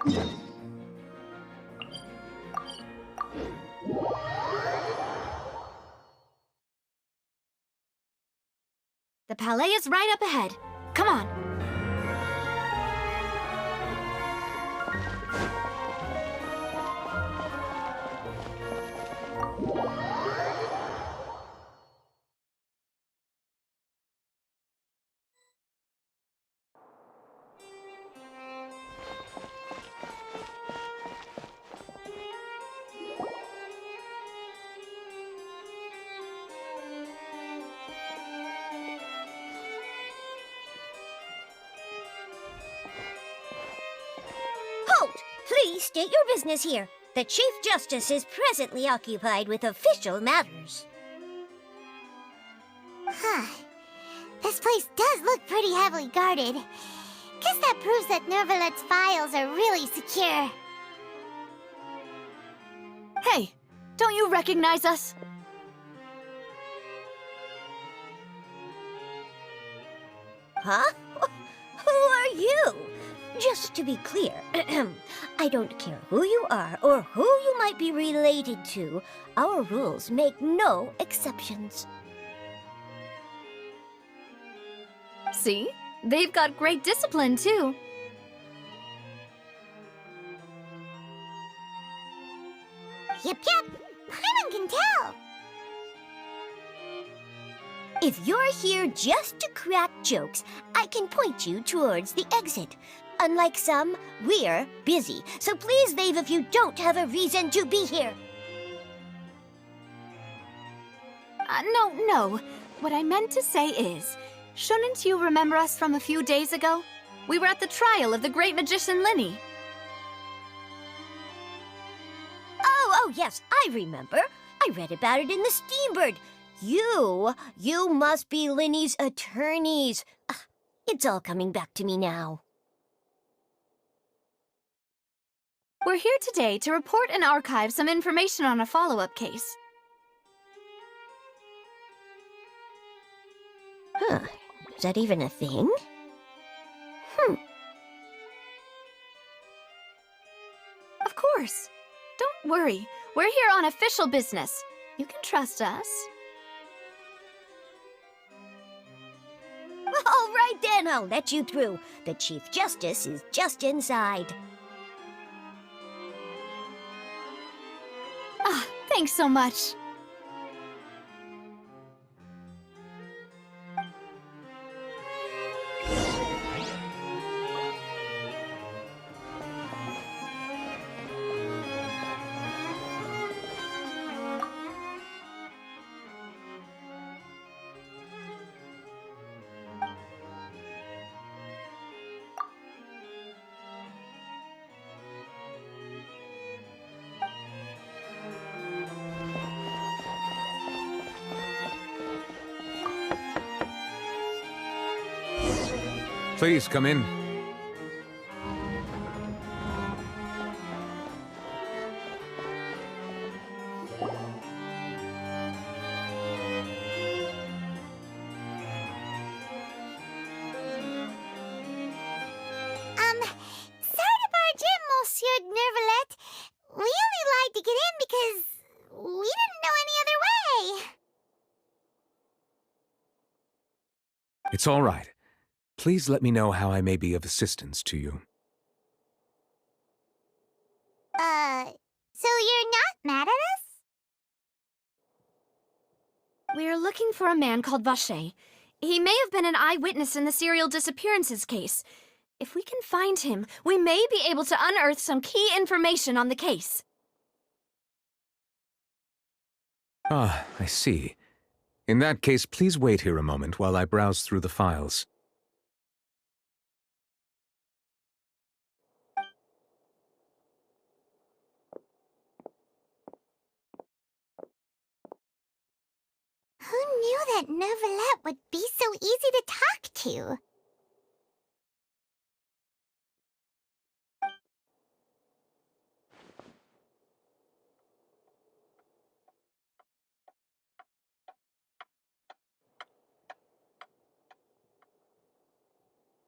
The Palais is right up ahead. Come on. Please state your business here. The Chief Justice is presently occupied with official matters. This place does look pretty heavily guarded. Guess that proves that Neuvillette's files are really secure. Hey, don't you recognize us? Huh? Who are you? Just to be clear, I don't care who you are or who you might be related to. Our rules make no exceptions. See? They've got great discipline, too. Yep. Paimon can tell. If you're here just to crack jokes, I can point you towards the exit. Unlike some, we're busy, so please leave if you don't have a reason to be here. No. What I meant to say is, shouldn't you remember us from a few days ago? We were at the trial of the great magician Lyney. Oh, yes, I remember. I read about it in the Steambird. You must be Lyney's attorneys. It's all coming back to me now. We're here today to report and archive some information on a follow-up case. Is that even a thing? Of course. Don't worry. We're here on official business. You can trust us. All right then, I'll let you through. The Chief Justice is just inside. Thanks so much. Please, come in. Sorry to barge in, Monsieur Neuvillette. We only lied to get in because we didn't know any other way. It's all right. Please let me know how I may be of assistance to you. So you're not mad at us? We're looking for a man called Vacher. He may have been an eyewitness in the serial disappearances case. If we can find him, we may be able to unearth some key information on the case. Ah, I see. In that case, please wait here a moment while I browse through the files. Who knew that Neuvillette would be so easy to talk to?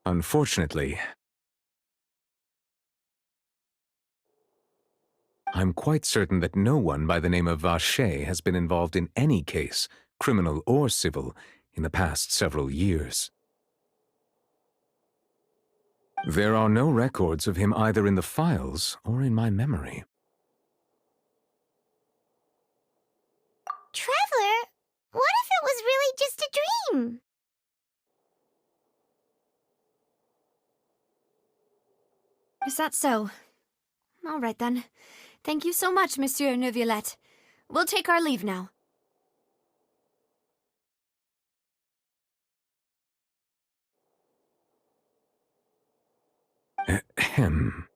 Unfortunately, I'm quite certain that no one by the name of Vacher has been involved in any case, criminal or civil, in the past several years. There are no records of him either in the files or in my memory. Traveler, what if it was really just a dream? Is that so? All right then. Thank you so much, Monsieur Neuvillette. We'll take our leave now. Ahem.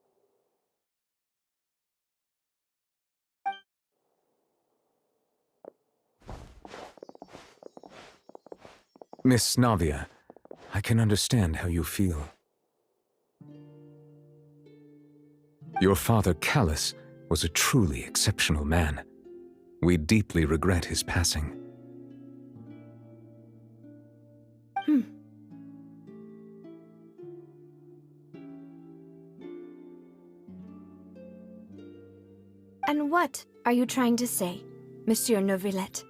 Miss Navia, I can understand how you feel. Your father, Callus, was a truly exceptional man. We deeply regret his passing. And what are you trying to say, Monsieur Neuvillette?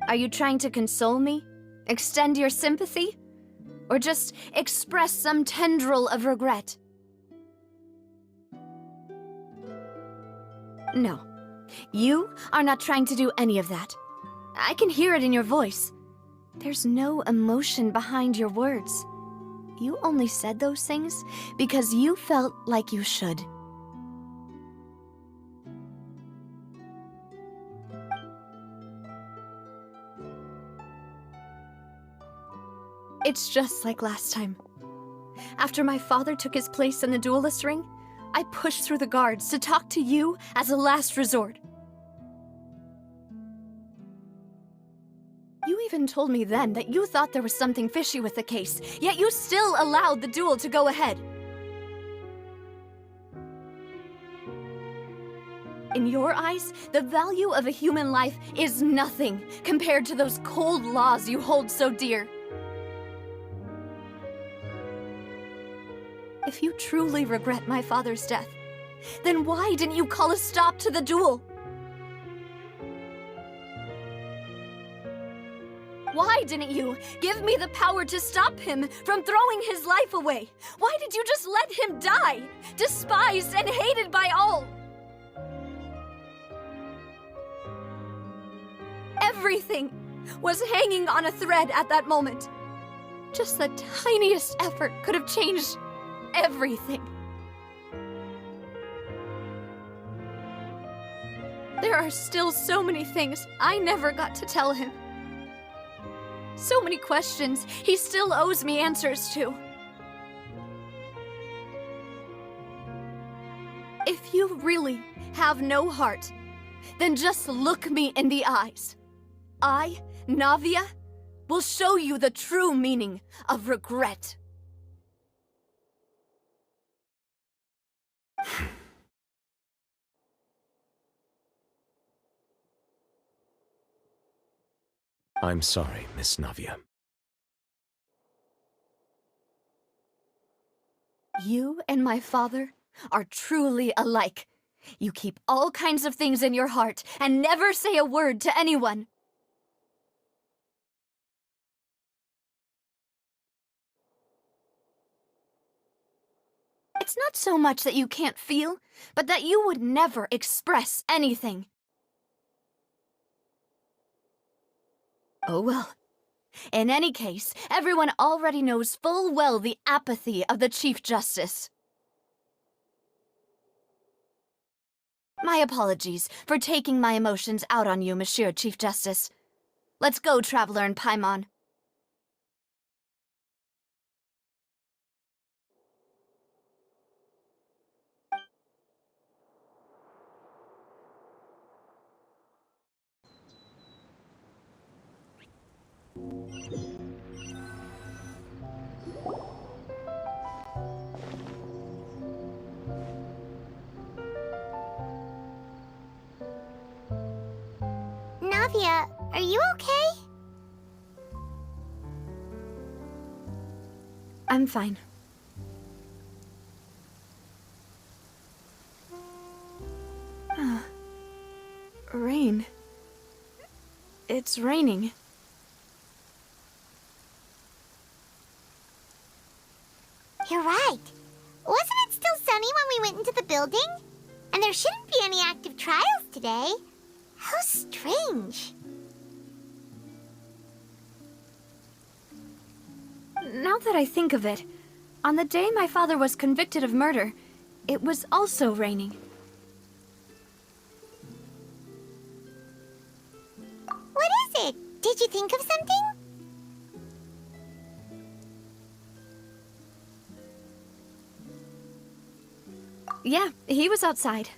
Are you trying to console me? Extend your sympathy? Or just express some tendril of regret? No. You are not trying to do any of that. I can hear it in your voice. There's no emotion behind your words. You only said those things because you felt like you should. It's just like last time. After my father took his place in the duelist ring, I pushed through the guards to talk to you as a last resort. You even told me then that you thought there was something fishy with the case, yet you still allowed the duel to go ahead. In your eyes, the value of a human life is nothing compared to those cold laws you hold so dear. If you truly regret my father's death, then why didn't you call a stop to the duel? Why didn't you give me the power to stop him from throwing his life away? Why did you just let him die, despised and hated by all? Everything was hanging on a thread at that moment. Just the tiniest effort could have changed everything. There are still so many things I never got to tell him. So many questions he still owes me answers to. If you really have no heart, then just look me in the eyes. I, Navia, will show you the true meaning of regret. I'm sorry, Miss Navia. You and my father are truly alike. You keep all kinds of things in your heart and never say a word to anyone. It's not so much that you can't feel, but that you would never express anything. Oh well. In any case, everyone already knows full well the apathy of the Chief Justice. My apologies for taking my emotions out on you, Monsieur Chief Justice. Let's go, Traveler and Paimon. Navia, are you okay? I'm fine. Rain. It's raining. You're right. Wasn't it still sunny when we went into the building? And there shouldn't be any active trials today. How strange. Now that I think of it, on the day my father was convicted of murder, it was also raining. What is it? Did you think of something? Yeah, he was outside.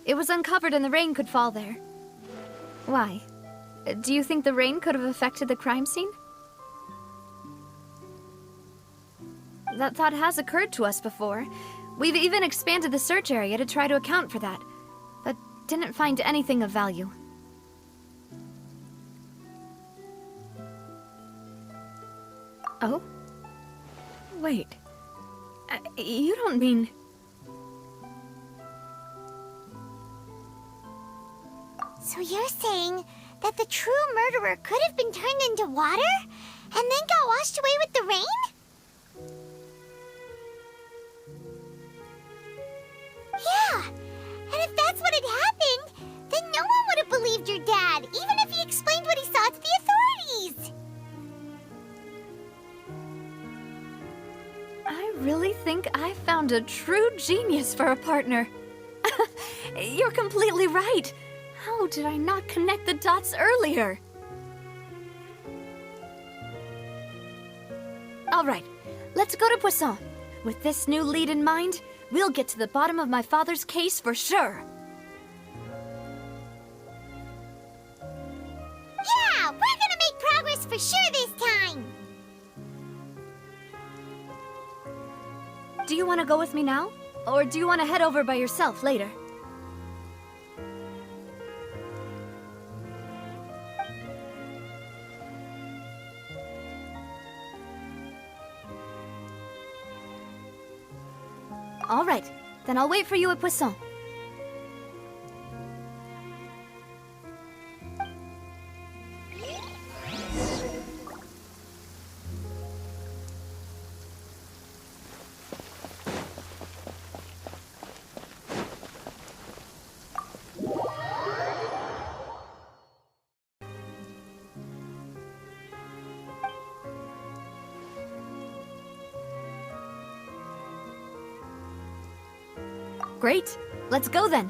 It was uncovered and the rain could fall there. Why? Do you think the rain could have affected the crime scene? That thought has occurred to us before. We've even expanded the search area to try to account for that, but didn't find anything of value. Oh? Wait. You don't mean... So you're saying that the true murderer could have been turned into water and then got washed away with the rain? Yeah, and if that's what had happened, then no one would have believed your dad, even if he explained what he saw to the authorities. I really think I found a true genius for a partner. You're completely right. How did I not connect the dots earlier? All right, let's go to Poisson. With this new lead in mind, we'll get to the bottom of my father's case for sure. Yeah, we're gonna make progress for sure this time. Do you want to go with me now? Or do you want to head over by yourself later? All right, then I'll wait for you at Poisson. Great, let's go then.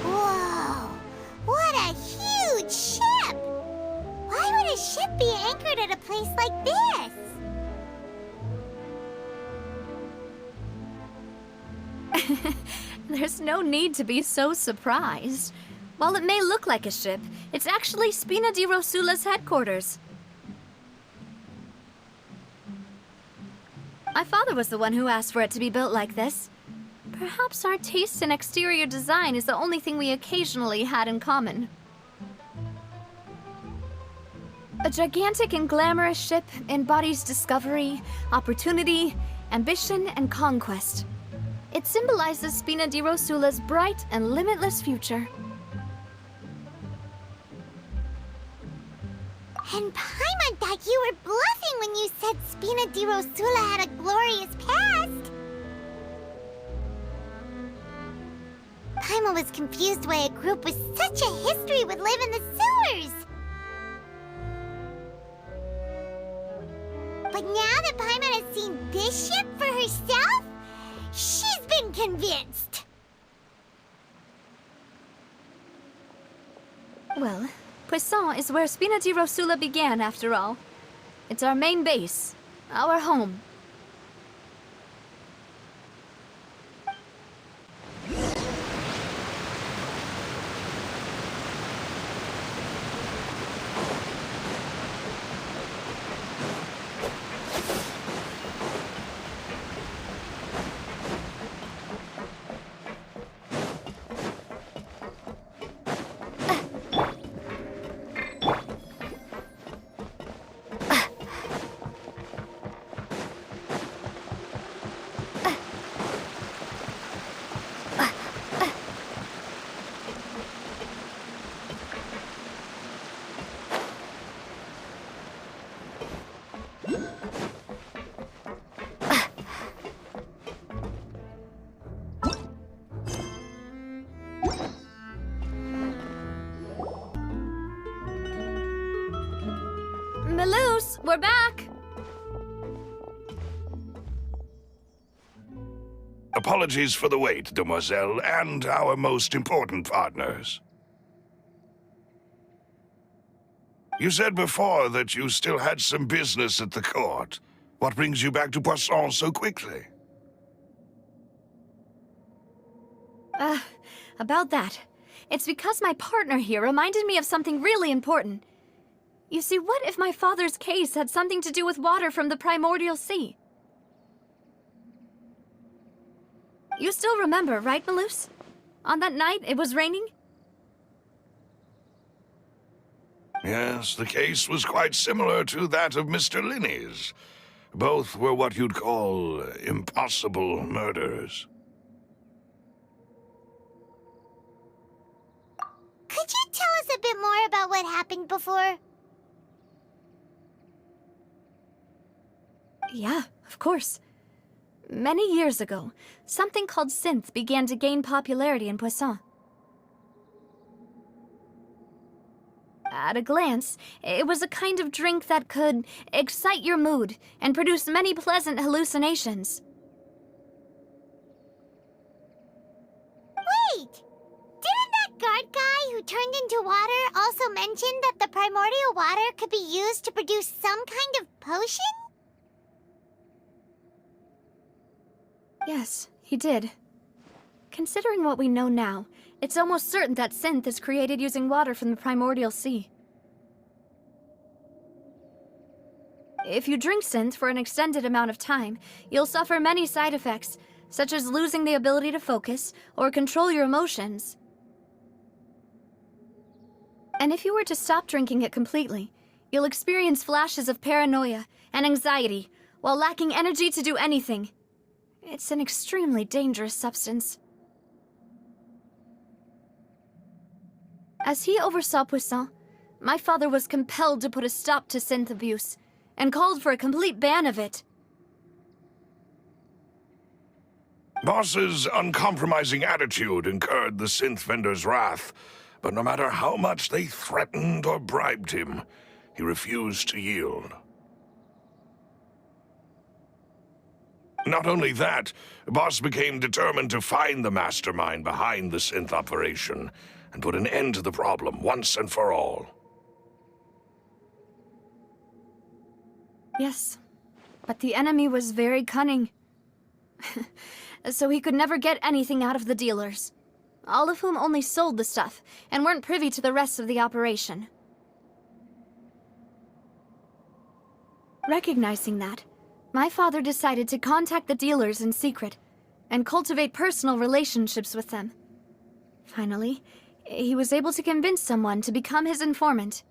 Whoa, what a huge ship! Why would a ship be anchored at a place like this? There's no need to be so surprised. While it may look like a ship, it's actually Spina di Rosula's headquarters. My father was the one who asked for it to be built like this. Perhaps our taste in exterior design is the only thing we occasionally had in common. A gigantic and glamorous ship embodies discovery, opportunity, ambition, and conquest. It symbolizes Spina di Rosula's bright and limitless future. And Paimon thought you were bluffing when you said Spina di Rosula had a glorious past. Paimon was confused why a group with such a history would live in the sewers. But now that Paimon has seen this ship for herself, she's been convinced. Well, Poisson is where Spina di Rosula began, after all. It's our main base, our home. Melus, we're back! Apologies for the wait, demoiselle, and our most important partners. You said before that you still had some business at the court. What brings you back to Poisson so quickly? About that. It's because my partner here reminded me of something really important. You see, what if my father's case had something to do with water from the primordial sea? You still remember, right, Melus? On that night, it was raining? Yes, the case was quite similar to that of Mr. Lyney's. Both were what you'd call impossible murders. Could you tell us a bit more about what happened before? Yeah, of course. Many years ago, something called synth began to gain popularity in Poisson. At a glance, it was a kind of drink that could excite your mood and produce many pleasant hallucinations. Wait! Didn't that guard guy who turned into water also mention that the primordial water could be used to produce some kind of potion? Yes, he did. Considering what we know now, it's almost certain that synth is created using water from the primordial sea. If you drink synth for an extended amount of time, you'll suffer many side effects, such as losing the ability to focus or control your emotions. And if you were to stop drinking it completely, you'll experience flashes of paranoia and anxiety while lacking energy to do anything. It's an extremely dangerous substance. As he oversaw Poisson, my father was compelled to put a stop to synth abuse and called for a complete ban of it. Boss's uncompromising attitude incurred the synth vendor's wrath, but no matter how much they threatened or bribed him, he refused to yield. Not only that, Boss became determined to find the mastermind behind the synth operation and put an end to the problem once and for all. Yes, but the enemy was very cunning. So he could never get anything out of the dealers, all of whom only sold the stuff and weren't privy to the rest of the operation. Recognizing that, my father decided to contact the dealers in secret and cultivate personal relationships with them. Finally, he was able to convince someone to become his informant.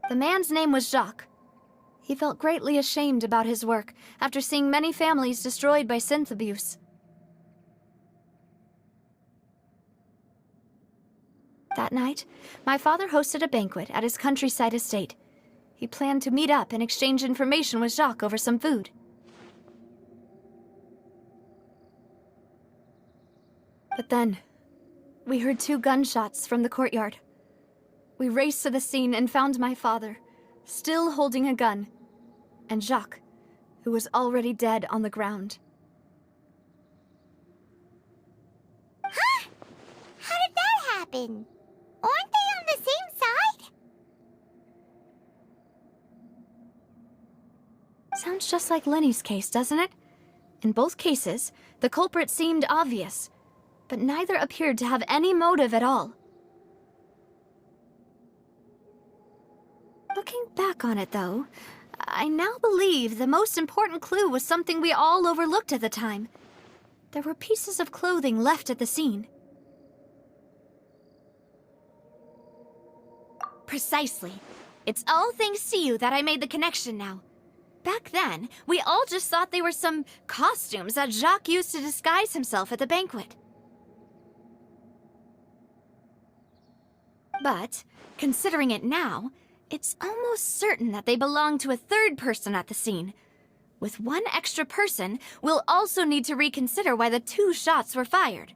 The man's name was Jacques. He felt greatly ashamed about his work after seeing many families destroyed by synth abuse. That night, my father hosted a banquet at his countryside estate. He planned to meet up and exchange information with Jacques over some food. But then, we heard 2 gunshots from the courtyard. We raced to the scene and found my father, still holding a gun, and Jacques, who was already dead on the ground. Huh? How did that happen? Aren't they on the same side? Sounds just like Lenny's case, doesn't it? In both cases, the culprit seemed obvious, but neither appeared to have any motive at all. Looking back on it, though, I now believe the most important clue was something we all overlooked at the time. There were pieces of clothing left at the scene. Precisely. It's all thanks to you that I made the connection now. Back then, we all just thought they were some costumes that Jacques used to disguise himself at the banquet. But, considering it now, it's almost certain that they belong to a third person at the scene. With one extra person, we'll also need to reconsider why the 2 shots were fired.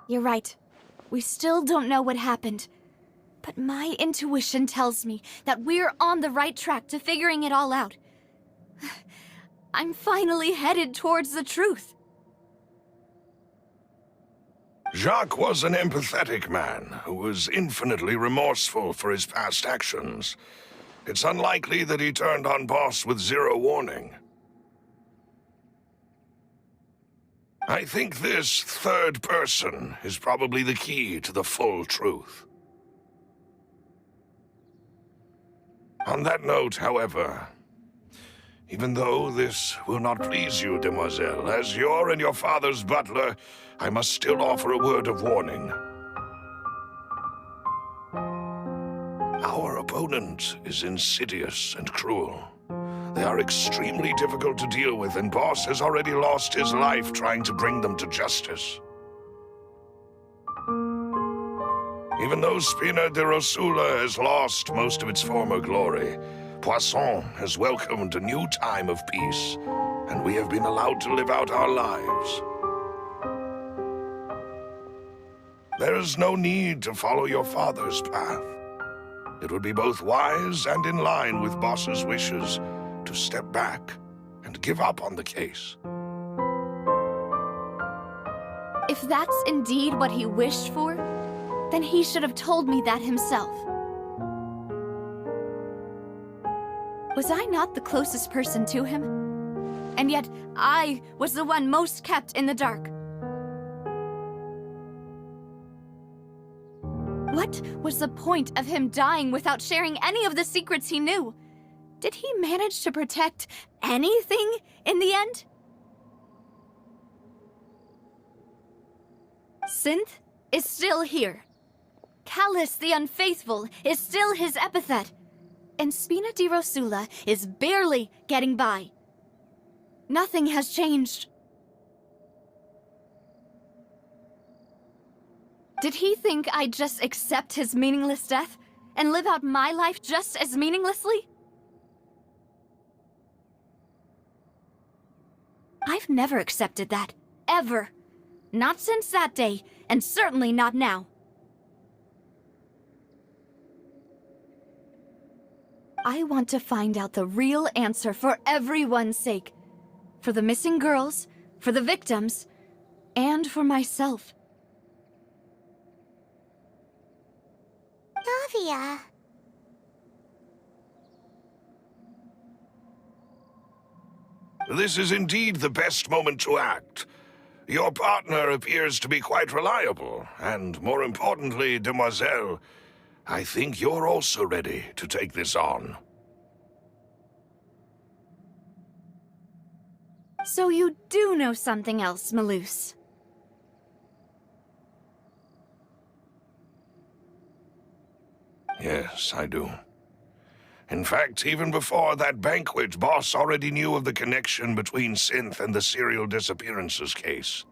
You're right. We still don't know what happened. But my intuition tells me that we're on the right track to figuring it all out. I'm finally headed towards the truth. Jacques was an empathetic man who was infinitely remorseful for his past actions. It's unlikely that he turned on Boss with 0 warning. I think this third person is probably the key to the full truth. On that note, however, even though this will not please you, demoiselle, as your and your father's butler, I must still offer a word of warning. Our opponent is insidious and cruel. They are extremely difficult to deal with, and Boss has already lost his life trying to bring them to justice. Even though Spina di Rosula has lost most of its former glory, Poisson has welcomed a new time of peace, and we have been allowed to live out our lives. There is no need to follow your father's path. It would be both wise and in line with Boss's wishes to step back and give up on the case. If that's indeed what he wished for, then he should have told me that himself. Was I not the closest person to him? And yet, I was the one most kept in the dark. What was the point of him dying without sharing any of the secrets he knew? Did he manage to protect anything in the end? Synth is still here. Callous the Unfaithful is still his epithet. And Spina di Rosula is barely getting by. Nothing has changed. Did he think I'd just accept his meaningless death and live out my life just as meaninglessly? I've never accepted that, ever. Not since that day, and certainly not now. I want to find out the real answer for everyone's sake. For the missing girls, for the victims, and for myself. Navia. This is indeed the best moment to act. Your partner appears to be quite reliable, and more importantly, demoiselle, I think you're also ready to take this on. So you do know something else, Melus. Yes, I do. In fact, even before that banquet, Boss already knew of the connection between Synth and the serial disappearances case.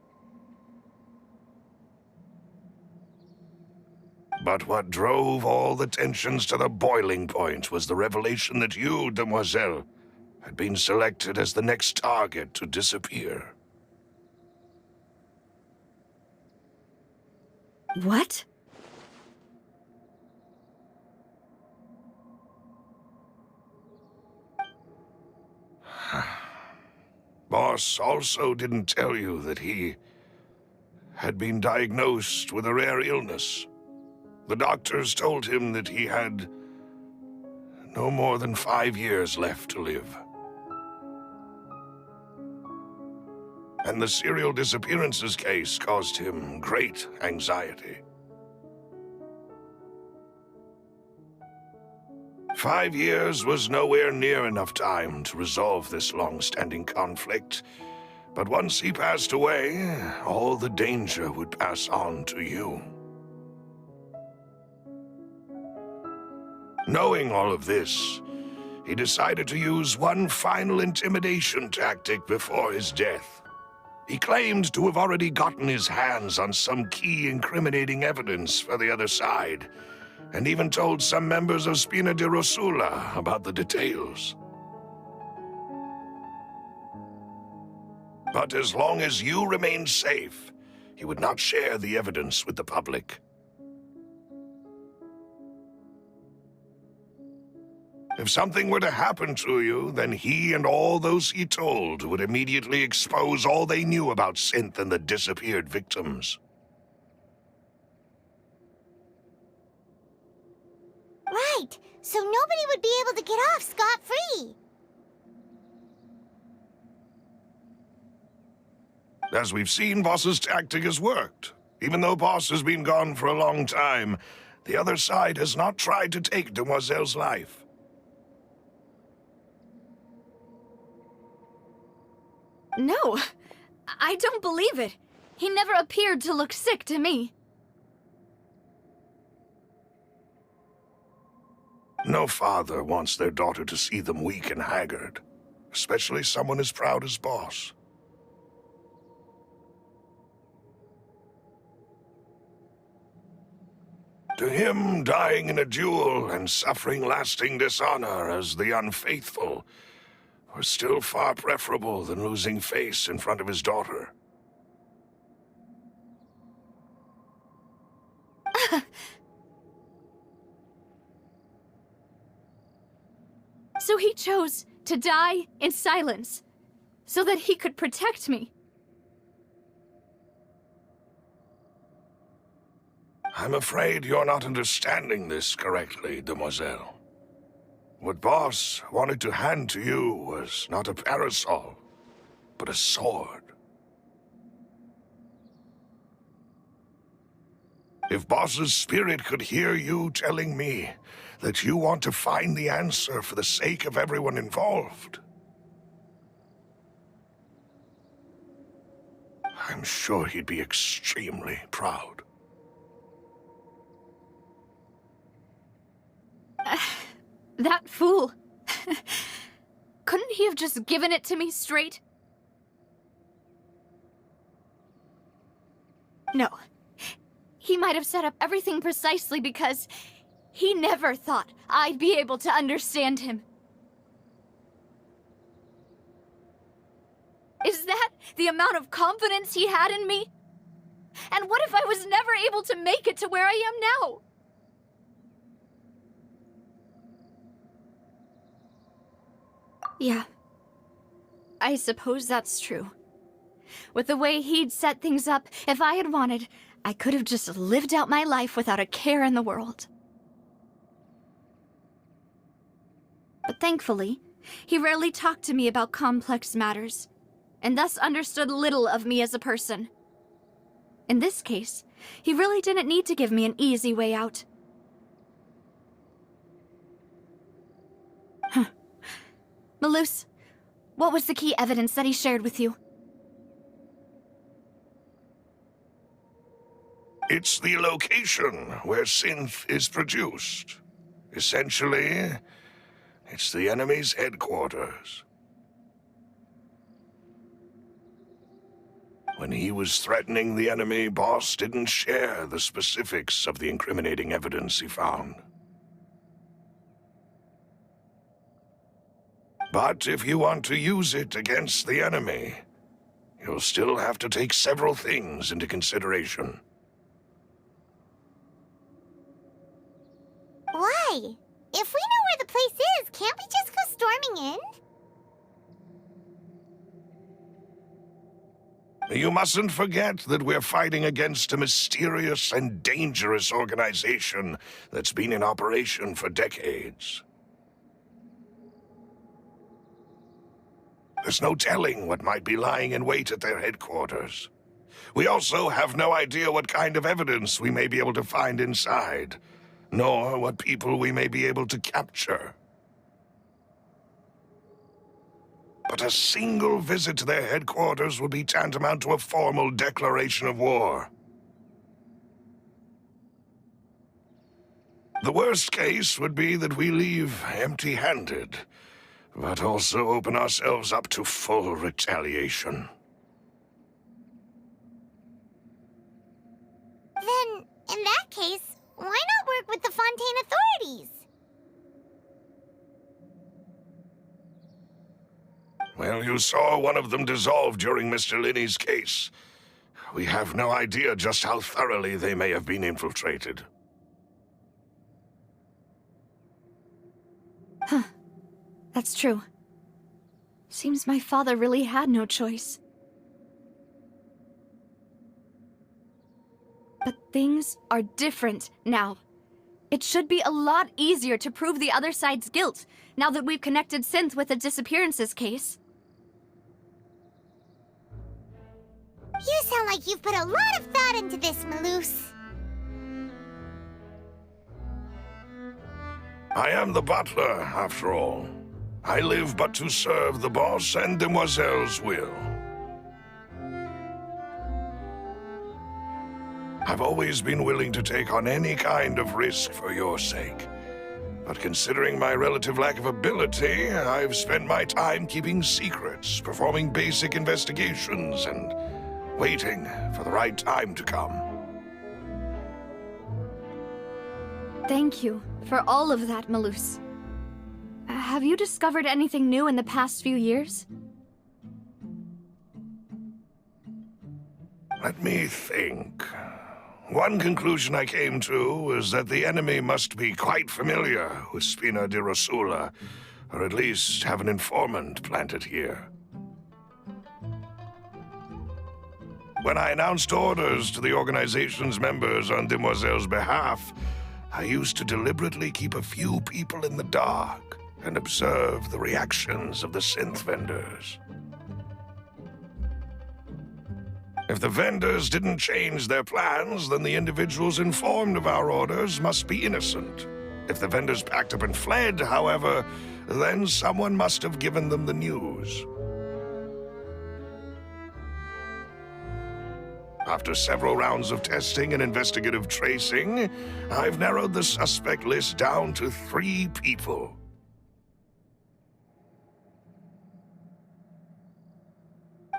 But what drove all the tensions to the boiling point was the revelation that you, Demoiselle, had been selected as the next target to disappear. What? Boss also didn't tell you that he had been diagnosed with a rare illness. The doctors told him that he had no more than 5 years left to live. And the serial disappearances case caused him great anxiety. 5 years was nowhere near enough time to resolve this long-standing conflict, but once he passed away, all the danger would pass on to you. Knowing all of this, he decided to use one final intimidation tactic before his death. He claimed to have already gotten his hands on some key incriminating evidence for the other side, and even told some members of Spina di Rosula about the details. But as long as you remained safe, he would not share the evidence with the public. If something were to happen to you, then he and all those he told would immediately expose all they knew about Synth and the disappeared victims. Right, so nobody would be able to get off scot-free. As we've seen, Boss's tactic has worked. Even though Boss has been gone for a long time, the other side has not tried to take Demoiselle's life. No, I don't believe it. He never appeared to look sick to me. No father wants their daughter to see them weak and haggard, especially someone as proud as Boss. To him, dying in a duel and suffering lasting dishonor as the unfaithful were still far preferable than losing face in front of his daughter. So he chose to die in silence, so that he could protect me. I'm afraid you're not understanding this correctly, Demoiselle. What Boss wanted to hand to you was not a parasol, but a sword. If Boss's spirit could hear you telling me that you want to find the answer for the sake of everyone involved, I'm sure he'd be extremely proud. That fool. Couldn't he have just given it to me straight? No. He might have set up everything precisely because he never thought I'd be able to understand him. Is that the amount of confidence he had in me? And what if I was never able to make it to where I am now? Yeah, I suppose that's true. With the way he'd set things up, if I had wanted, I could have just lived out my life without a care in the world. But thankfully, he rarely talked to me about complex matters, and thus understood little of me as a person. In this case, he really didn't need to give me an easy way out. Melus, what was the key evidence that he shared with you? It's the location where Synth is produced. Essentially, it's the enemy's headquarters. When he was threatening the enemy, Boss didn't share the specifics of the incriminating evidence he found. But if you want to use it against the enemy, you'll still have to take several things into consideration. Why? If we know where the place is, can't we just go storming in? You mustn't forget that we're fighting against a mysterious and dangerous organization that's been in operation for decades. There's no telling what might be lying in wait at their headquarters. We also have no idea what kind of evidence we may be able to find inside, nor what people we may be able to capture. But a single visit to their headquarters will be tantamount to a formal declaration of war. The worst case would be that we leave empty-handed, but also open ourselves up to full retaliation. Then, in that case, why not work with the Fontaine authorities? Well, you saw one of them dissolve during Mr. Lyney's case. We have no idea just how thoroughly they may have been infiltrated. Huh. That's true. Seems my father really had no choice. But things are different now. It should be a lot easier to prove the other side's guilt, now that we've connected Synth with the disappearances case. You sound like you've put a lot of thought into this, Melus. I am the butler, after all. I live but to serve the boss and Demoiselle's will. I've always been willing to take on any kind of risk for your sake. But considering my relative lack of ability, I've spent my time keeping secrets, performing basic investigations, and waiting for the right time to come. Thank you for all of that, Melus. Have you discovered anything new in the past few years? Let me think. One conclusion I came to is that the enemy must be quite familiar with Spina di Rosula, or at least have an informant planted here. When I announced orders to the organization's members on Demoiselle's behalf, I used to deliberately keep a few people in the dark and observe the reactions of the synth vendors. If the vendors didn't change their plans, then the individuals informed of our orders must be innocent. If the vendors packed up and fled, however, then someone must have given them the news. After several rounds of testing and investigative tracing, I've narrowed the suspect list down to 3 people.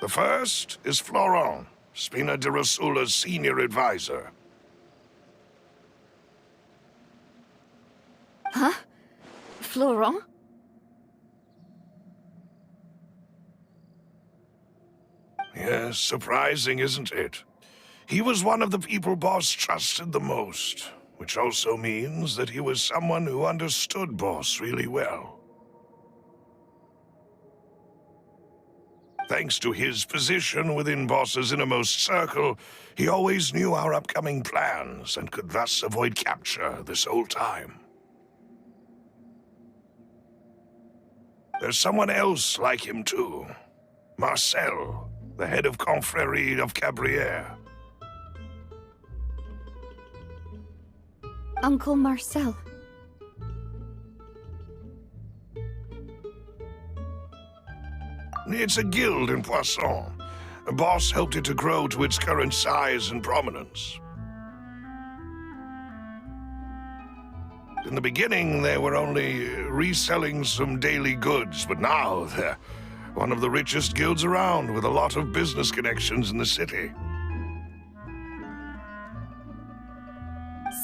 The first is Florent, Spina di Rosula's senior advisor. Huh? Florent? Yes, surprising, isn't it? He was one of the people Boss trusted the most, which also means that he was someone who understood Boss really well. Thanks to his position within Boss's innermost circle, he always knew our upcoming plans and could thus avoid capture this whole time. There's someone else like him too. Marcel, the head of Confrérie of Cabrières. Uncle Marcel. It's a guild in Poisson. Boss helped it to grow to its current size and prominence. In the beginning, they were only reselling some daily goods, but now they're one of the richest guilds around with a lot of business connections in the city.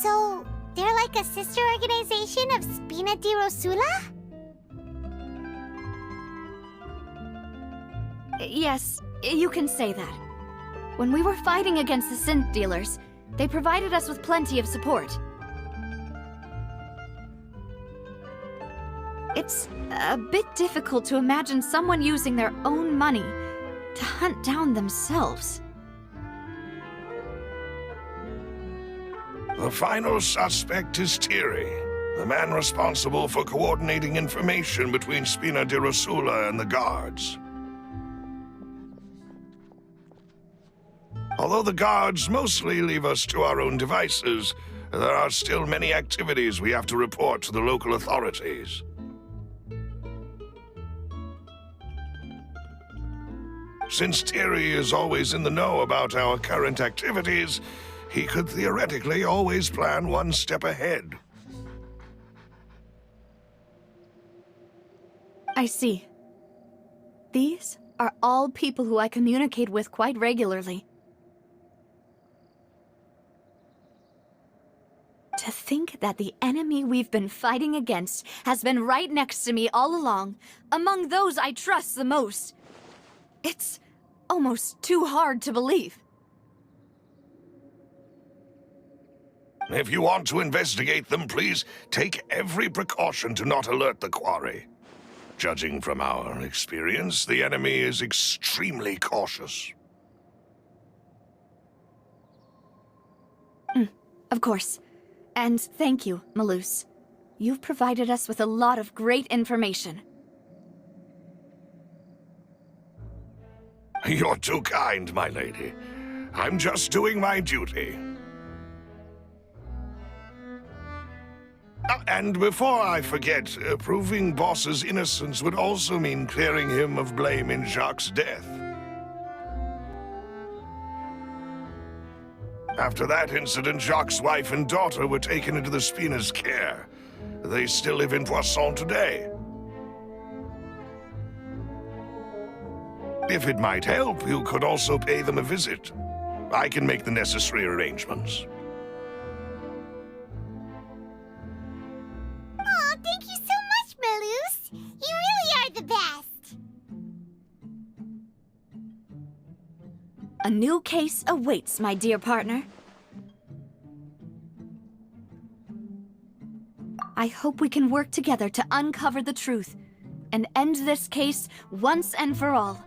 So, they're like a sister organization of Spina di Rosula? Yes, you can say that. When we were fighting against the synth dealers, they provided us with plenty of support. It's a bit difficult to imagine someone using their own money to hunt down themselves. The final suspect is Thierry, the man responsible for coordinating information between Spina di Rosula and the guards. Although the guards mostly leave us to our own devices, there are still many activities we have to report to the local authorities. Since Thierry is always in the know about our current activities, he could theoretically always plan one step ahead. I see. These are all people who I communicate with quite regularly. To think that the enemy we've been fighting against has been right next to me all along, among those I trust the most. It's almost too hard to believe. If you want to investigate them, please take every precaution to not alert the quarry. Judging from our experience, the enemy is extremely cautious. Of course. And thank you, Melus. You've provided us with a lot of great information. You're too kind, my lady. I'm just doing my duty. And before I forget, proving Boss's innocence would also mean clearing him of blame in Jacques' death. After that incident, Jacques' wife and daughter were taken into the Spina's care. They still live in Poisson today. If it might help, you could also pay them a visit. I can make the necessary arrangements. Aw, thank you so much, Melus. You really are the best. A new case awaits, my dear partner. I hope we can work together to uncover the truth and end this case once and for all.